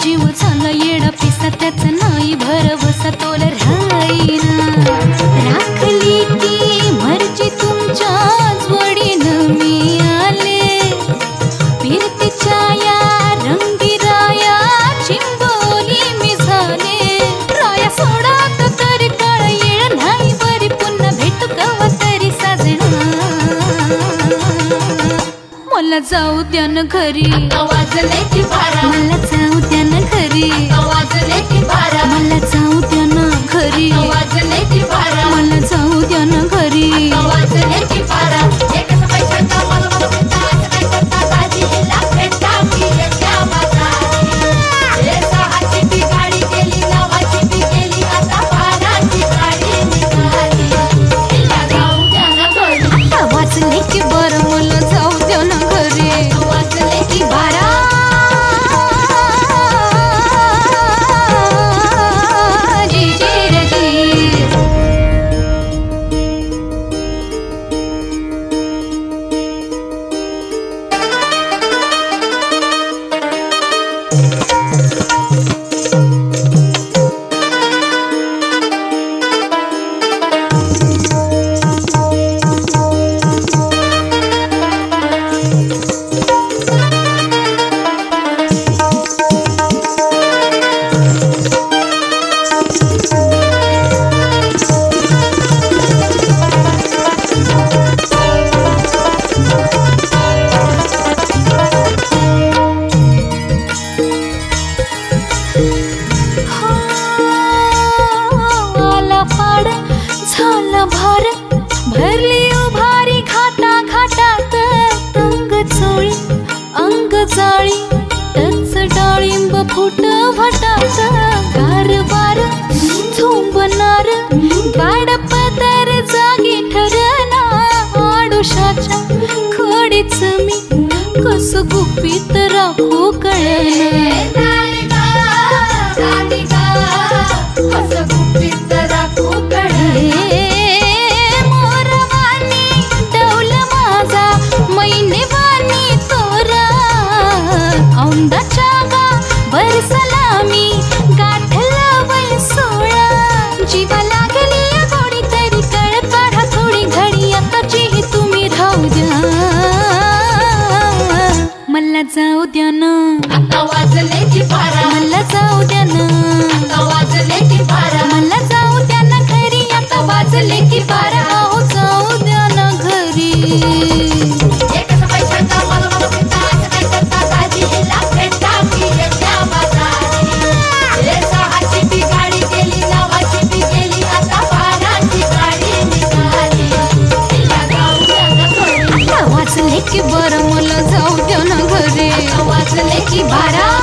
जीव झाला येडा पिसा त्याचा नाही भरवसा तोल राहीना राखली ती मर्जी तुमच्याच वडीनं मी आले फिरतीच्या या रंगी राया चिंबोली मी झाले राया सोडात तरी काळ येळ नाही बरी पुन्हा भेटू कवा तरी साजना मला जाऊ द्या न घरी वाजले की बारा मला जाऊ द्या न घरी वाजले की बारा मला जाऊ द्या न घरी वाजले की बारा मला जाऊ द्या न घरी वाजले की बारा एकच पैशाचा मला काय करता दाजी हिला भेटा मी त्या बाजारी हे सहाची ती गाडी केली नावाची ती केली आता बाराची गाडी निघाली हिला जाऊ द्या न घरी आता वाजले की बरं मला जाऊ द्या न घरी वाजले की बारा भार भरली उभारी घाटा घाटात तंग चोळी अंग जाळी टच डाळिंब फुट भटात गारवार झोंबणार गाड पदर जागी ठरना आडुशाच्या खडीच मी कस गुपित राखू कळना सलामी गाठला वय सोळा जीवा लागली गोडी तरी कळ काढा थोडी घडी आताची तुम्ही राहू द्या मला जाऊ द्या न आता वाजले की बारा मला जाऊ द्या न आता वाजले की बारा मला जाऊ द्या न घरी आता वाजले की बारा हो जाऊ द्या न घरी एकच पैशाचा मला काय करता दाजी हिला भेटा मी त्या बाजारी हे सहाची ती गाडी केली नावाची ती केली आता बाराची गाडी निघाली हिला जाऊ द्या न घरी आता वाजले की बरं मला जाऊ द्या न घरी वाजले की बारा